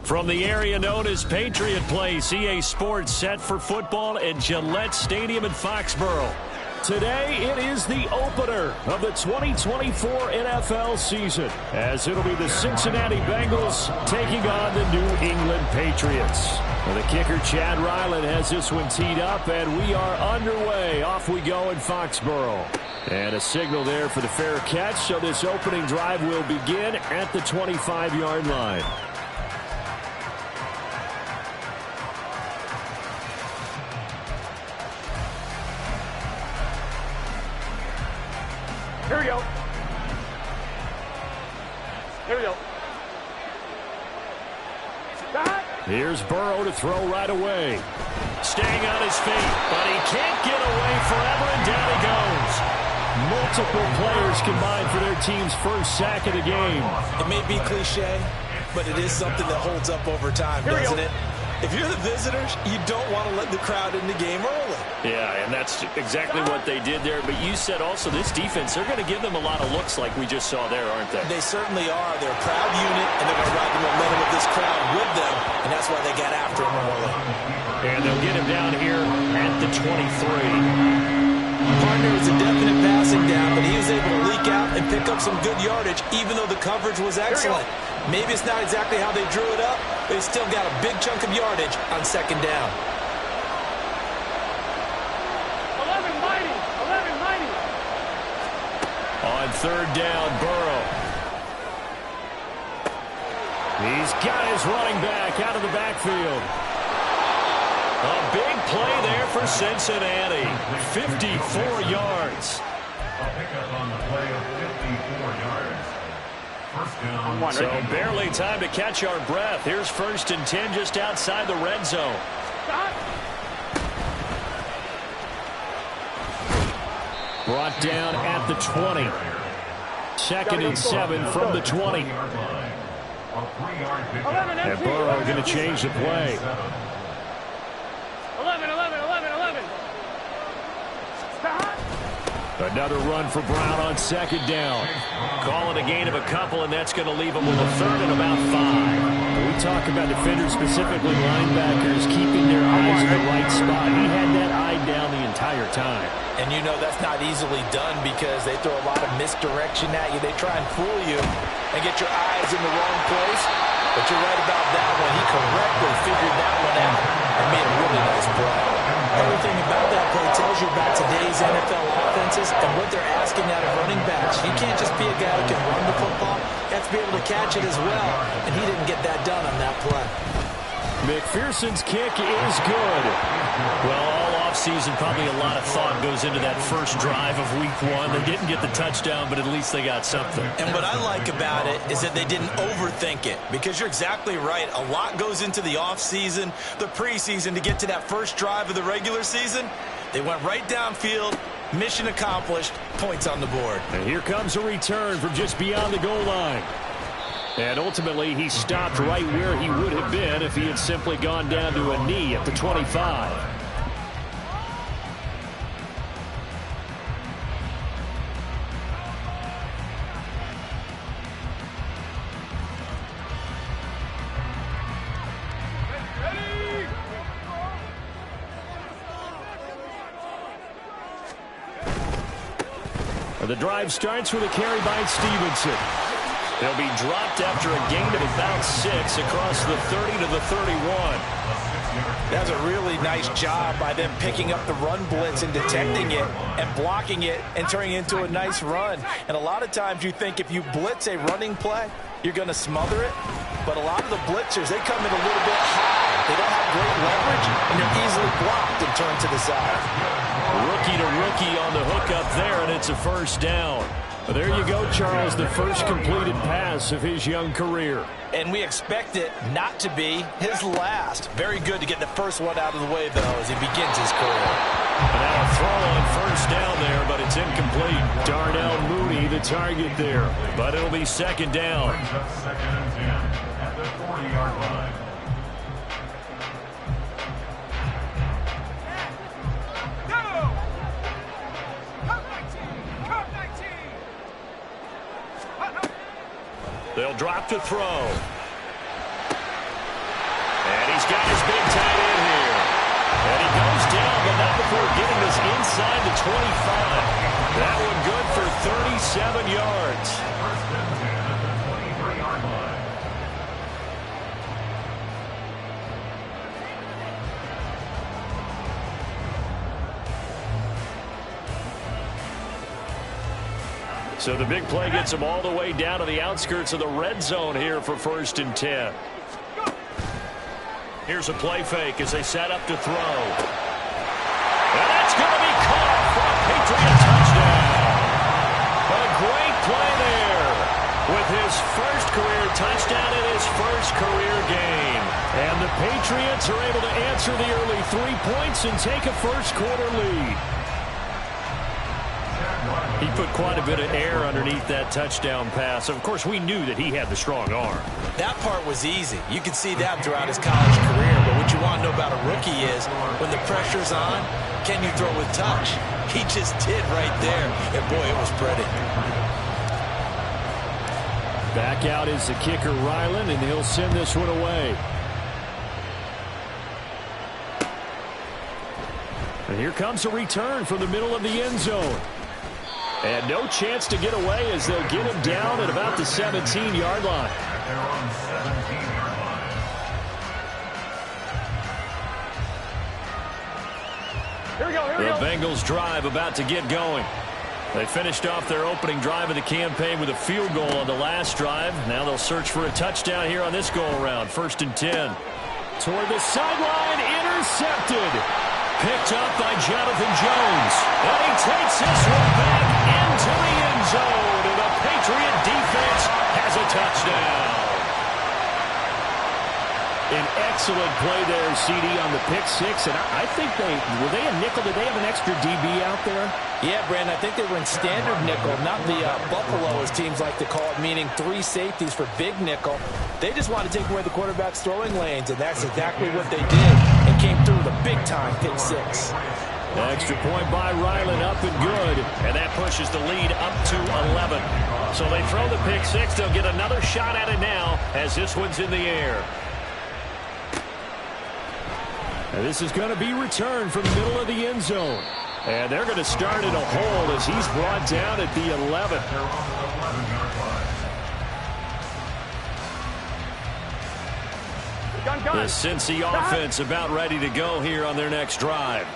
From the area known as Patriot Place, EA Sports set for football at Gillette Stadium in Foxborough. Today, it is the opener of the 2024 NFL season, as it'll be the Cincinnati Bengals taking on the New England Patriots. Well, the kicker, Chad Ryland, has this one teed up, and we are underway. Off we go in Foxborough. And a signal there for the fair catch, so this opening drive will begin at the 25-yard line. Here we go. Here we go. Stop. Here's Burrow to throw right away. Staying on his feet, but he can't get away forever, and down he goes. Multiple players combined for their team's first sack of the game. It may be cliche, but it is something that holds up over time, doesn't it? If you're the visitors, you don't want to let the crowd in the game early. Yeah, and that's exactly what they did there. But you said also this defense, they're going to give them a lot of looks like we just saw there, aren't they? They certainly are. They're a proud unit, and they're going to ride the momentum of this crowd with them, and that's why they got after him early. And they'll get him down here at the 23. Partner was a definite passing down, but he was able to leak out and pick up some good yardage, even though the coverage was excellent. Maybe it's not exactly how they drew it up, but they still got a big chunk of yardage on second down. 11 mighty. On third down, Burrow. He's got his running back out of the backfield. A big play there for Cincinnati. 54 yards. A pickup on the play of 54 yards. So barely time to catch our breath. Here's 1st and 10 just outside the red zone. Brought down at the 20. 2nd and 7 from the 20. And Burrow going to change the play. 11. Another run for Brown on 2nd down. Call it a gain of a couple, and that's going to leave him with a 3rd and about 5. We talk about defenders, specifically linebackers, keeping their eyes in the right spot. He had that eye down the entire time. And you know that's not easily done because they throw a lot of misdirection at you. They try and fool you and get your eyes in the wrong place. But you're right about that one. He correctly figured that one out and made a really nice play. Everything about that play tells you about today's NFL offenses and what they're asking out of running backs. You can't just be a guy who can run the football. You have to be able to catch it as well. And he didn't get that done on that play. McPherson's kick is good. Well, all offseason, probably a lot of thought goes into that first drive of week 1. They didn't get the touchdown, but at least they got something. And what I like about it is that they didn't overthink it, because you're exactly right. A lot goes into the offseason, the preseason, to get to that first drive of the regular season. They went right downfield, mission accomplished, points on the board. And here comes a return from just beyond the goal line. And ultimately, he stopped right where he would have been if he had simply gone down to a knee at the 25. The drive starts with a carry by Stevenson. He'll be dropped after a gain of about 6 across the 30 to the 31. That's a really nice job by them picking up the run blitz and detecting it and blocking it and turning it into a nice run. And a lot of times you think if you blitz a running play, you're going to smother it. But a lot of the blitzers, they come in a little bit high. They don't have great leverage, and they're easily blocked and turned to the side. Rookie to rookie on the hook up there, and it's a first down. Well, there you go, Charles, the first completed pass of his young career. And we expect it not to be his last. Very good to get the first one out of the way, though, as he begins his career. And now a throw on first down there, but it's incomplete. Darnell Mooney, the target there. But it'll be second down. Second and 10 at the 40-yard line. They'll drop to throw. he's got his big tight end here. And he goes down, but not before getting this inside the 25. That one good for 37 yards. First and 10 at the 23-yard line. So the big play gets him all the way down to the outskirts of the red zone here for 1st and 10. Here's a play fake as they set up to throw. And that's going to be caught for a Patriot touchdown. A great play there with his first career touchdown in his first career game. And the Patriots are able to answer the early 3 points and take a first quarter lead. He put quite a bit of air underneath that touchdown pass. Of course, we knew that he had the strong arm. That part was easy. You could see that throughout his college career. But what you want to know about a rookie is when the pressure's on, can you throw with touch? He just did right there. And, boy, it was pretty. Back out is the kicker, Ryland, and he'll send this one away. And here comes a return from the middle of the end zone. And no chance to get away as they'll get him down at about the 17-yard line. They're on the 17-yard line. Here we go, here we The go. Bengals drive about to get going. They finished off their opening drive of the campaign with a field goal on the last drive. Now they'll search for a touchdown here on this go-around. 1st and 10. Toward the sideline, intercepted. Picked up by Jonathan Jones. And he takes this one back into the end zone. And the Patriot defense has a touchdown. An excellent play there, CD, on the pick six. And I think were they a nickel? Did they have an extra DB out there? Yeah, Brandon, I think they were in standard nickel, not the Buffalo, as teams like to call it, meaning 3 safeties for big nickel. They just wanted to take away the quarterback's throwing lanes, and that's exactly what they did, and came through with a big-time pick six. Extra point by Ryland, up and good. And that pushes the lead up to 11. So they throw the pick six. They'll get another shot at it now as this one's in the air. And this is going to be returned from the middle of the end zone. And they're going to start in a hole as he's brought down at the 11. They're on the 11-yard line. Gun. The Cincy offense about ready to go here on their next drive.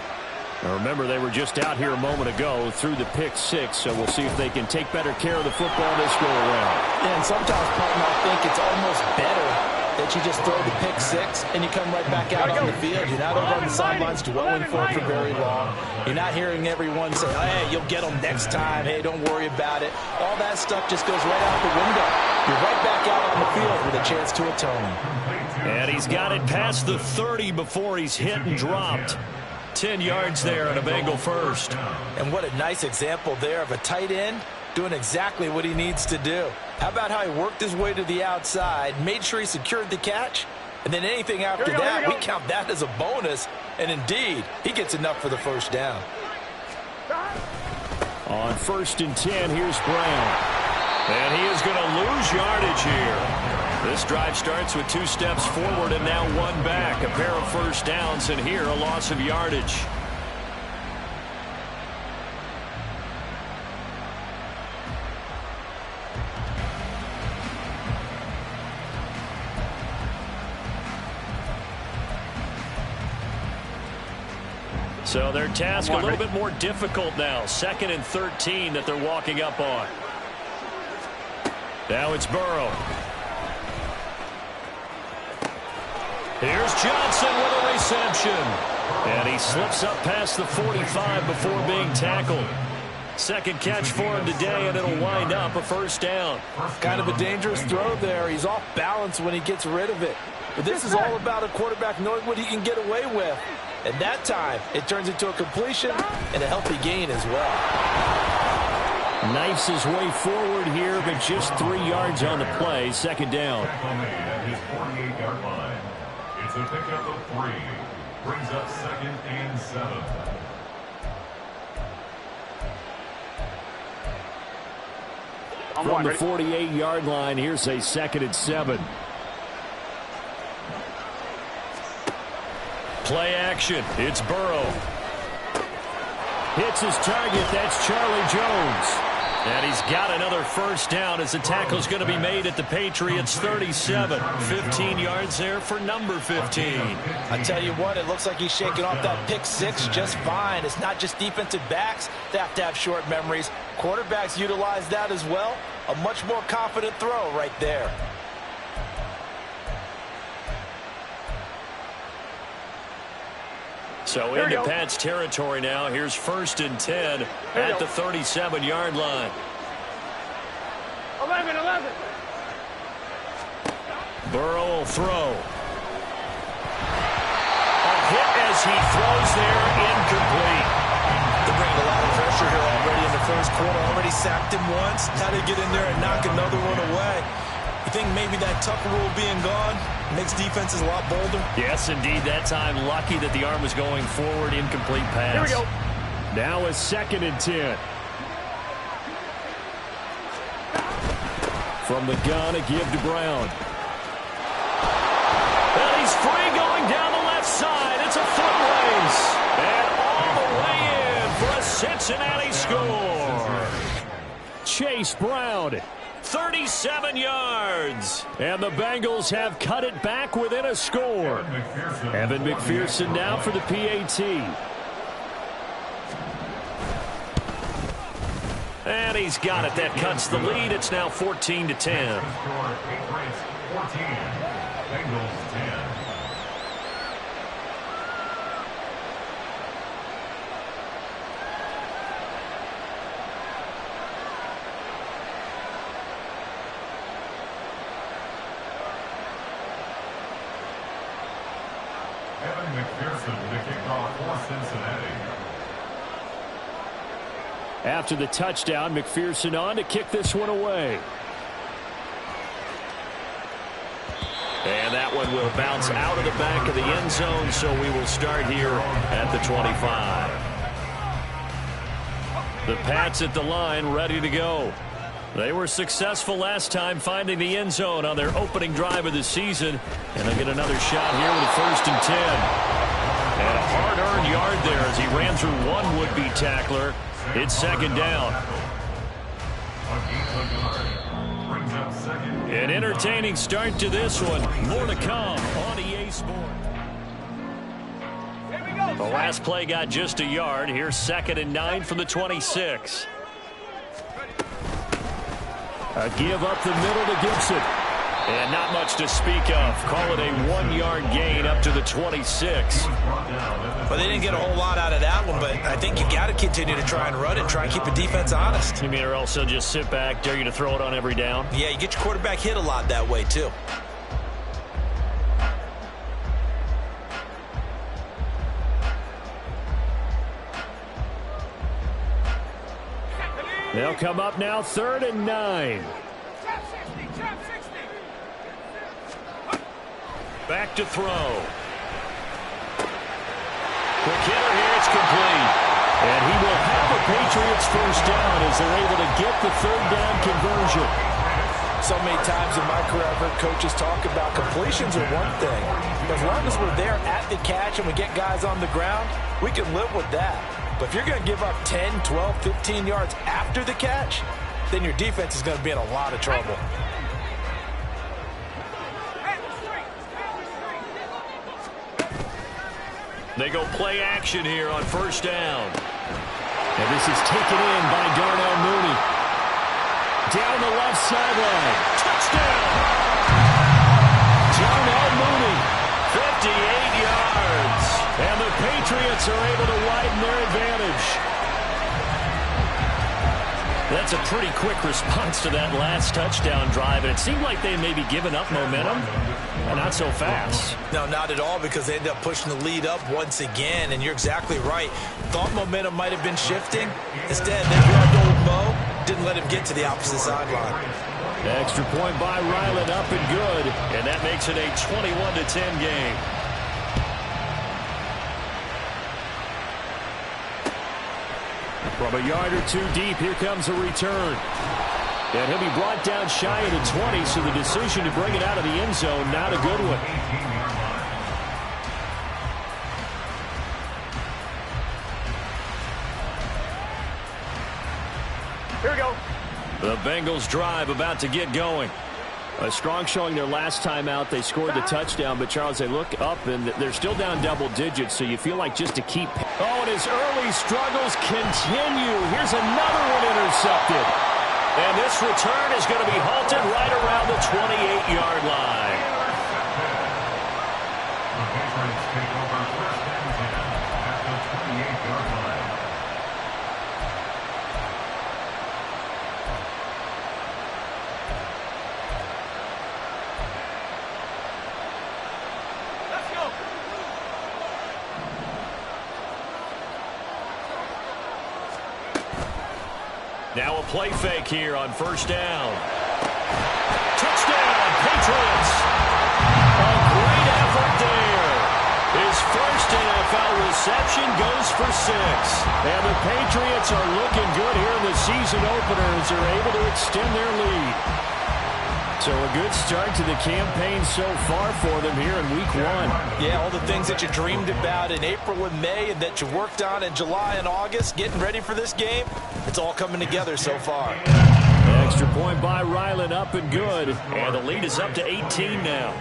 Now remember, they were just out here a moment ago through the pick six, so we'll see if they can take better care of the football this go around. And sometimes, Putnam, I think it's almost better that you just throw the pick six and you come right back out on the field. You're not over on the sidelines dwelling for it for very long. You're not hearing everyone say, oh, hey, you'll get them next time. Hey, don't worry about it. All that stuff just goes right out the window. You're right back out on the field with a chance to atone. And he's got it past the 30 before he's hit and dropped. 10 yards there on a Bengal first. And what a nice example there of a tight end doing exactly what he needs to do. How about how he worked his way to the outside, made sure he secured the catch, and then anything after that, we count that as a bonus. And indeed, he gets enough for the first down. On 1st and 10, here's Brown. And he is going to lose yardage here. This drive starts with 2 steps forward and now 1 back. A pair of first downs, and here a loss of yardage. So their task a little bit more difficult now. 2nd and 13 that they're walking up on. Now it's Burrow. Here's Johnson with a reception. And he slips up past the 45 before being tackled. 2nd catch for him today, and it'll wind up a first down. Kind of a dangerous throw there. He's off balance when he gets rid of it. But this is all about a quarterback knowing what he can get away with. And that time, it turns into a completion and a healthy gain as well. Knifes his way forward here, but just 3 yards on the play. 2nd down. Tackle made at his 48-yard line. It's a pickup of 3. Brings up 2nd and 7. From the 48-yard line, here's a 2nd and 7. Play action. It's Burrow. Hits his target. That's Charlie Jones. And he's got another first down as the tackle's going to be made at the Patriots 37. 15 yards there for number 15. I tell you what, it looks like he's shaking off that pick six just fine. It's not just defensive backs that have to have short memories. Quarterbacks utilize that as well. A much more confident throw right there. So into Pat's territory now. Here's 1st and 10 at the 37-yard line. 11. Burrow will throw. A hit as he throws there, incomplete. They're bringing a lot of pressure here already in the first quarter. Already sacked him once. Now they get in there and knock another one away. You think maybe that Tucker rule being gone makes defenses a lot bolder? Yes, indeed. That time, lucky that the arm was going forward. Incomplete pass. Here we go. Now a 2nd and 10. From the gun, a give to Brown. And he's free going down the left side. It's a foot race. And all the way in for a Cincinnati score. Chase Brown. 37 yards. And the Bengals have cut it back within a score. Evan McPherson now for the PAT. And he's got it. That cuts the lead. It's now 14-10. Patriots 14, Bengals 10. Evan McPherson with the kickoff for Cincinnati. After the touchdown, McPherson on to kick this one away. And that one will bounce out of the back of the end zone, so we will start here at the 25. The Pats at the line, ready to go. They were successful last time finding the end zone on their opening drive of the season. And they'll get another shot here with a 1st and 10. And a hard-earned yard there as he ran through one would-be tackler. It's 2nd down. An entertaining start to this one. More to come on EA Sports. The last play got just a yard. Here's 2nd and 9 from the 26. A give up the middle to Gibson. And not much to speak of. Call it a 1-yard gain up to the 26. Well, they didn't get a whole lot out of that one, but I think you got to continue to try and run it, try and keep the defense honest. You mean or else they'll just sit back, dare you to throw it on every down? Yeah, you get your quarterback hit a lot that way, too. They'll come up now 3rd and 9. Back to throw. Quick hitter here, it's complete. And he will have a Patriots first down as they're able to get the 3rd down conversion. So many times in my career I've heard coaches talk about completions are one thing. As long as we're there at the catch and we get guys on the ground, we can live with that. But if you're going to give up 10, 12, 15 yards after the catch, then your defense is going to be in a lot of trouble. They go play action here on 1st down. And this is taken in by Darnell Mooney. Down the left sideline. Touchdown! Darnell Mooney, 58 yards. And the Patriots are able to widen their advantage. That's a pretty quick response to that last touchdown drive. And it seemed like they may be giving up momentum. Not so fast. No, not at all, because they ended up pushing the lead up once again. And you're exactly right. Thought momentum might have been shifting. Instead, they grabbed old Mo. Didn't let him get to the opposite sideline. Extra point by Ryland, up and good. And that makes it a 21-10 game. From a yard or two deep, here comes a return. And he'll be brought down shy of the 20, so the decision to bring it out of the end zone, not a good one. The Bengals drive about to get going. A strong showing their last time out. They scored the touchdown, but Charles, they look up and they're still down double digits, so you feel like just to keep. Oh, and his early struggles continue. Here's another one intercepted. And this return is going to be halted right around the 28-yard line. The Patriots take over first and 10 at the 28-yard line. Now a play fake here on first down. Touchdown, Patriots. A great effort there. His first NFL reception goes for 6. And the Patriots are looking good here in the season opener as they're able to extend their lead. So a good start to the campaign so far for them here in week 1. Yeah, all the things that you dreamed about in April and May and that you worked on in July and August, getting ready for this game, it's all coming together so far. Extra point by Ryland, up and good. And the lead is up to 18 now.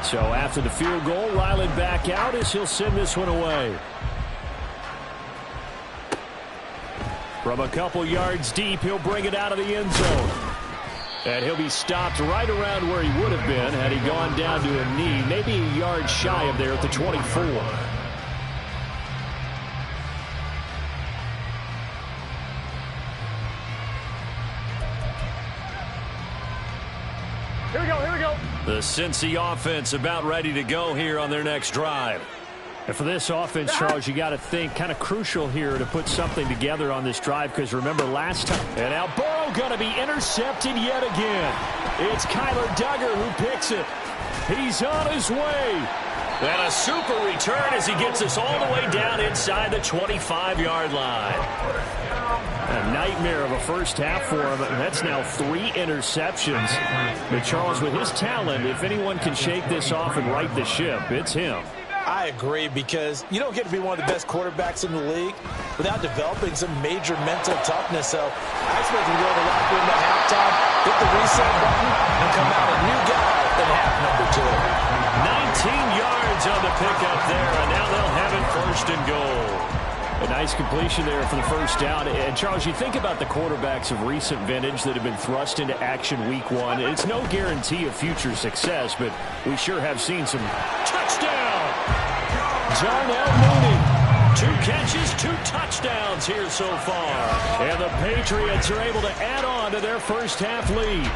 So after the field goal, Ryland back out as he'll send this one away. From a couple yards deep, he'll bring it out of the end zone. And he'll be stopped right around where he would have been had he gone down to a knee, maybe a yard shy of there at the 24. Here we go, here we go. The Cincy offense about ready to go here on their next drive. And for this offense, Charles, you got to think kind of crucial here to put something together on this drive, because remember last time. And now Burrow going to be intercepted yet again. It's Kyler Duggar who picks it. He's on his way. And a super return as he gets us all the way down inside the 25-yard line. A nightmare of a first half for him. That's now 3 interceptions. But Charles, with his talent, if anyone can shake this off and right the ship, it's him. I agree, because you don't get to be one of the best quarterbacks in the league without developing some major mental toughness. So I expect him to go to the locker room at halftime, hit the reset button, and come out a new guy in half number 2. 19 yards on the pickup there, and now they'll have it first and goal. A nice completion there for the first down. And, Charles, you think about the quarterbacks of recent vintage that have been thrust into action week 1. It's no guarantee of future success, but we sure have seen some touchdown. Darnell Mooney, 2 catches, 2 touchdowns here so far. And the Patriots are able to add on to their first half lead.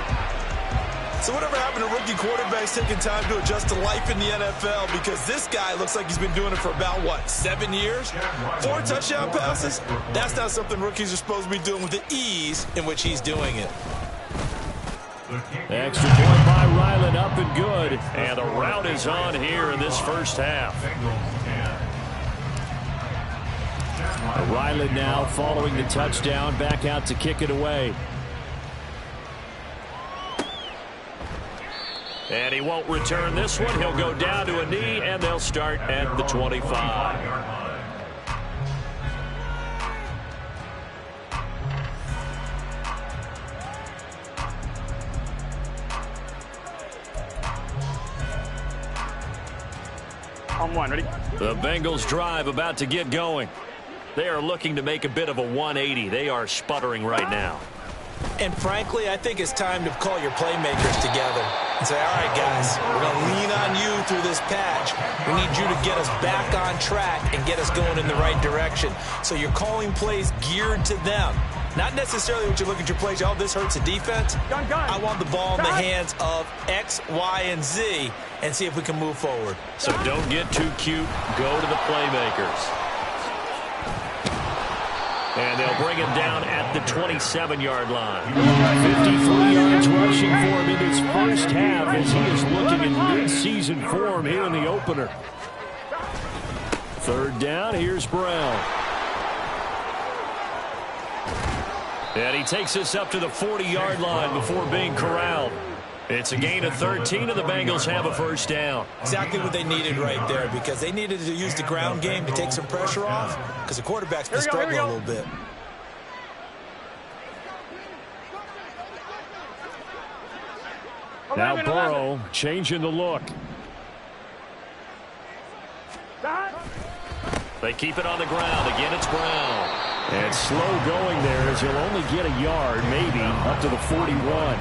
So whatever happened to rookie quarterbacks taking time to adjust to life in the NFL? Because this guy looks like he's been doing it for about, 7 years? 4 touchdown passes? That's not something rookies are supposed to be doing with the ease in which he's doing it. Extra point by Ryland, up and good. And the route is on here in this first half. Ryland now following the touchdown, back out to kick it away. And he won't return this one. He'll go down to a knee, and they'll start at the 25. On 1, ready? The Bengals drive about to get going. They are looking to make a bit of a 180. They are sputtering right now. And frankly, I think it's time to call your playmakers together and say, all right, guys, we're going to lean on you through this patch. We need you to get us back on track and get us going in the right direction. So you're calling plays geared to them. Not necessarily what you look at your plays, oh, this hurts the defense. I want the ball in the hands of X, Y, and Z and see if we can move forward. So don't get too cute. Go to the playmakers. And they'll bring him down at the 27-yard line. 53 yards rushing for him in his first half as he is looking in mid-season form here in the opener. 3rd down, here's Brown. And he takes us up to the 40-yard line before being corralled. It's a gain of 13, and the Bengals have a first down. Exactly what they needed right there, because they needed to use the ground game to take some pressure off, because the quarterback's been struggling a little bit. Now Burrow changing the look. They keep it on the ground. Again, it's Brown. And slow going there as he'll only get a yard, maybe, up to the 41.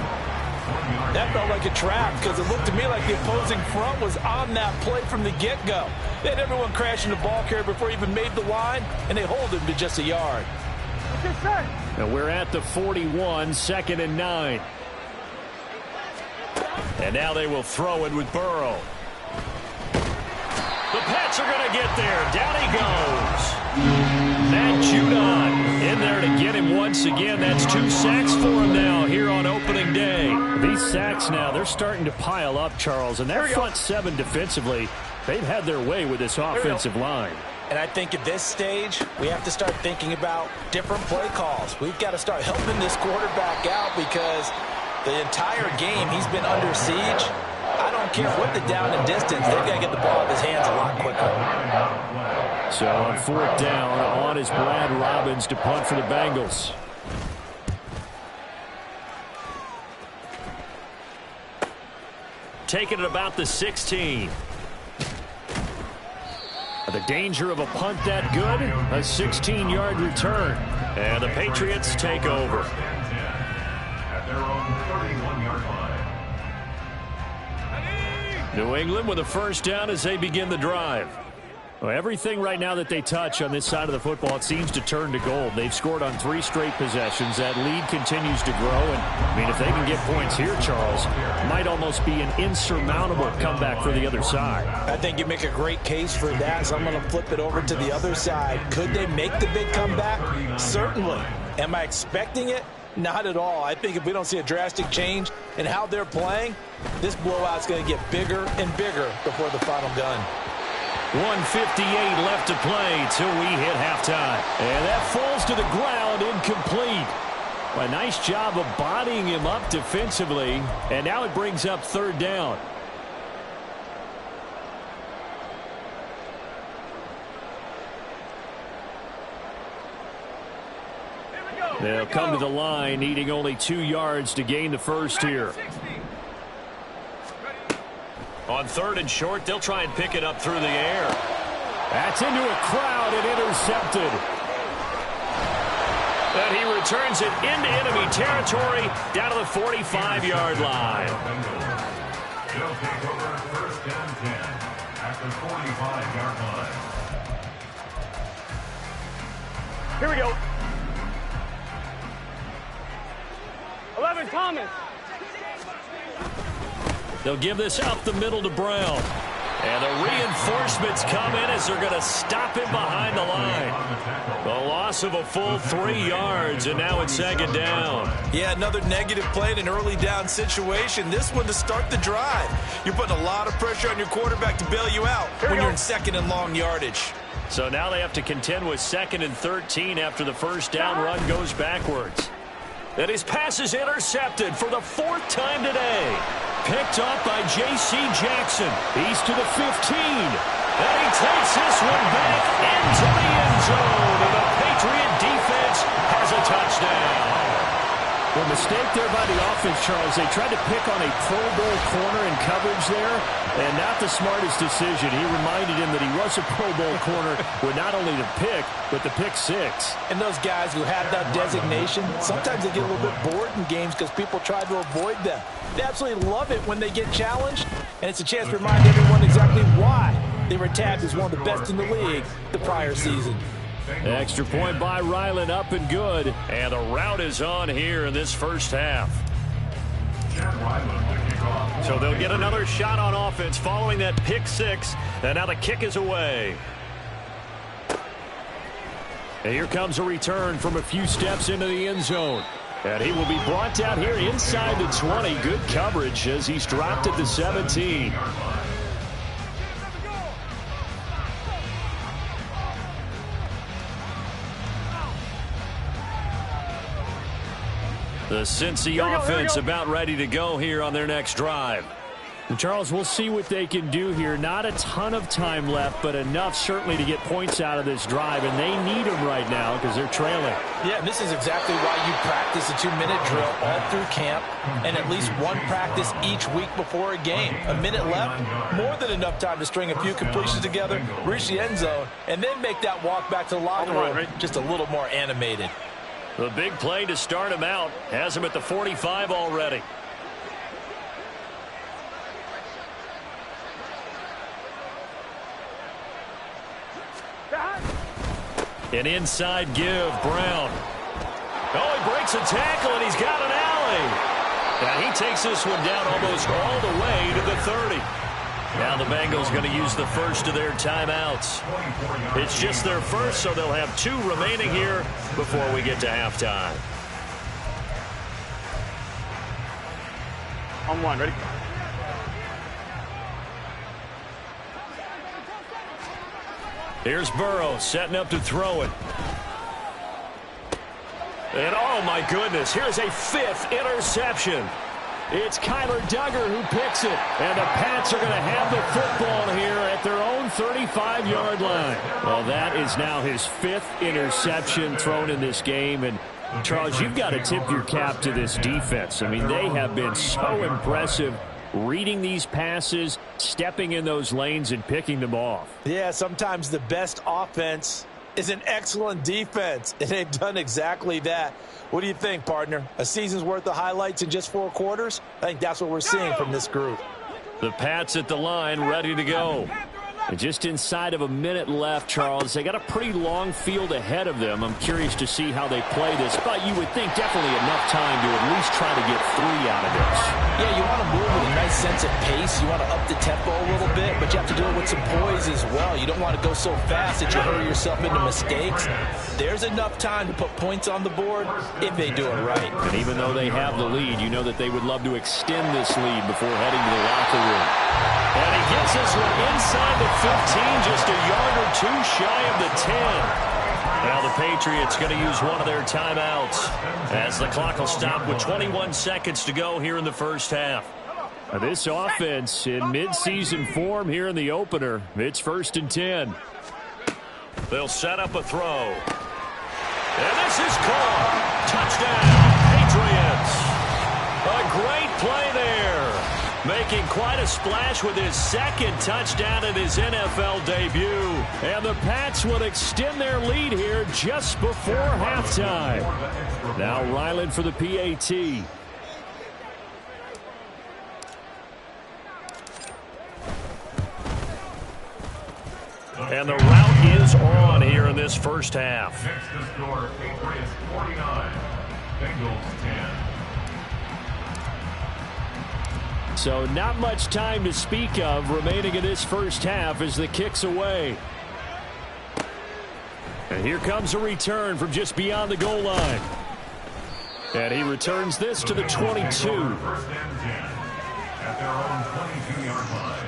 That felt like a trap because it looked to me like the opposing front was on that play from the get-go. They had everyone crashing the ball carrier before he even made the line, and they hold him to just a yard. Now we're at the 41, 2nd and 9. And now they will throw it with Burrow. The Pats are going to get there. Down he goes. Matt Judon in there to get him once again. That's 2 sacks for him now here on opening day. These sacks now, they're starting to pile up, Charles. And that front seven defensively, they've had their way with this offensive line. And I think at this stage, we have to start thinking about different play calls. We've got to start helping this quarterback out because the entire game he's been under siege. I don't care what the down and distance, they've got to get the ball out of his hands a lot quicker. So on 4th down, on is Brad Robbins to punt for the Bengals. Taking it about the 16. The danger of a punt that good, a 16-yard return. And the Patriots take over. At their own 31-yard line. New England with a first down as they begin the drive. Well, everything right now that they touch on this side of the football, it seems to turn to gold. They've scored on 3 straight possessions. That lead continues to grow. And, I mean, if they can get points here, Charles, it might almost be an insurmountable comeback for the other side. I think you make a great case for that, so I'm going to flip it over to the other side. Could they make the big comeback? Certainly. Am I expecting it? Not at all. I think if we don't see a drastic change in how they're playing, this blowout's going to get bigger and bigger before the final gun. 1:58 left to play till we hit halftime. And that falls to the ground incomplete. A nice job of bodying him up defensively. And now it brings up 3rd down. They'll come to the line, needing only 2 yards to gain the first here. On 3rd and short, they'll try and pick it up through the air. That's into a crowd and intercepted. And he returns it into enemy territory down to the 45-yard line. They'll take over 1st and 10 at the 45-yard line. Here we go. 11, Thomas. They'll give this up the middle to Brown. And the reinforcements come in as they're going to stop him behind the line. The loss of a full 3 yards, and now it's 2nd down. Yeah, another negative play in an early down situation. This one to start the drive. You're putting a lot of pressure on your quarterback to bail you out when you're in 2nd and long yardage. So now they have to contend with 2nd and 13 after the first down run goes backwards. And his pass is intercepted for the 4th time today. Picked up by J.C. Jackson. He's to the 15. And he takes this one back into the end zone. And the Patriot defense has a touchdown. The mistake there by the offense, Charles, they tried to pick on a Pro Bowl corner in coverage there, and not the smartest decision. He reminded him that he was a Pro Bowl corner with not only the pick, but the pick 6. And those guys who have that designation, sometimes they get a little bit bored in games because people try to avoid them. They absolutely love it when they get challenged, and it's a chance to remind everyone exactly why they were tagged as one of the best in the league the prior season. Extra point by Ryland, up and good. And the route is on here in this first half. So they'll get another shot on offense following that pick 6. And now the kick is away. And here comes a return from a few steps into the end zone. And he will be brought down here inside the 20. Good coverage as he's dropped at the 17. The Cincy offense about ready to go here on their next drive. And Charles, we'll see what they can do here. Not a ton of time left, but enough certainly to get points out of this drive, and they need them right now because they're trailing. Yeah, and this is exactly why you practice a 2-minute drill all through camp and at least one practice each week before a game. A minute left, more than enough time to string a few completions together, reach the end zone, and then make that walk back to the locker room just a little more animated. The big play to start him out has him at the 45 already. An inside give, Brown. Oh, he breaks a tackle, and he's got an alley. And he takes this one down almost all the way to the 30. Now the Bengals going to use the first of their timeouts. It's just their first, so they'll have 2 remaining here before we get to halftime. On 1, ready? Here's Burrow setting up to throw it. And oh my goodness, here's a 5th interception. It's Kyler Duggar who picks it. And the Pats are going to have the football here at their own 35-yard line. Well, that is now his 5th interception thrown in this game. And Charles, you've got to tip your cap to this defense. I mean, they have been so impressive reading these passes, stepping in those lanes, and picking them off. Yeah, sometimes the best offense is an excellent defense, and they've done exactly that. What do you think, partner? A season's worth of highlights in just 4 quarters? I think that's what we're seeing from this group. The Pats at the line, ready to go. And just inside of a minute left, Charles. They got a pretty long field ahead of them. I'm curious to see how they play this, but you would think definitely enough time to at least try to get 3 out of this. Yeah, you want to move with a nice sense of pace. You want to up the tempo a little bit, but you have to do it with some poise as well. You don't want to go so fast that you hurry yourself into mistakes. There's enough time to put points on the board if they do it right. And even though they have the lead, you know that they would love to extend this lead before heading to the locker room. And he gets this one inside the 15, just a yard or 2 shy of the 10. Now the Patriots going to use one of their timeouts as the clock will stop with 21 seconds to go here in the first half. This offense in midseason form here in the opener. It's 1st and 10. They'll set up a throw. And this is caught. Touchdown, Patriots. A great play there. Making quite a splash with his 2nd touchdown in his NFL debut. And the Pats will extend their lead here just before halftime. Now Ryland for the PAT. And the route is on here in this first half. Next to score, Patriots 49, Bengals 10. So not much time to speak of remaining in this first half as the kick's away. And here comes a return from just beyond the goal line. And he returns this to the 22. First and 10 at their own 22-yard line.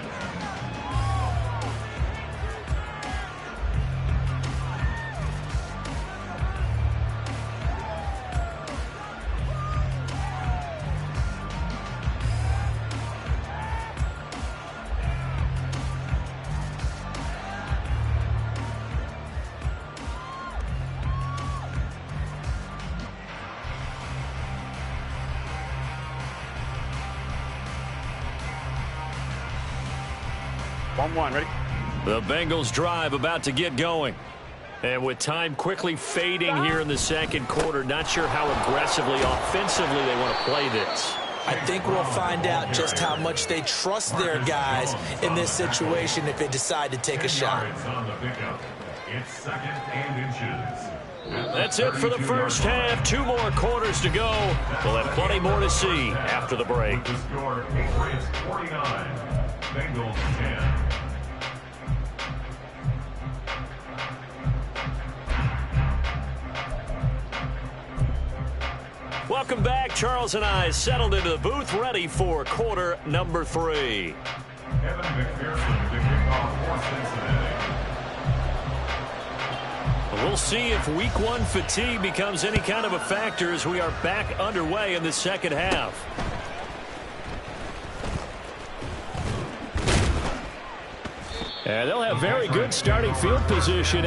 On 1, ready? The Bengals drive about to get going. And with time quickly fading here in the second quarter, not sure how aggressively, offensively they want to play this. I think we'll find out just how much they trust their guys in this situation if they decide to take a shot. On the pickup. It's 2nd and inches. That's it for the first half. 2 more quarters to go. We'll have plenty more to see after the break. The score, Patriots 49, Bengals 10. Welcome back. Charles and I settled into the booth, ready for quarter number 3. Evan McPherson to kick off for Cincinnati. We'll see if week one fatigue becomes any kind of a factor as we are back underway in the second half. And they'll have very good starting field position.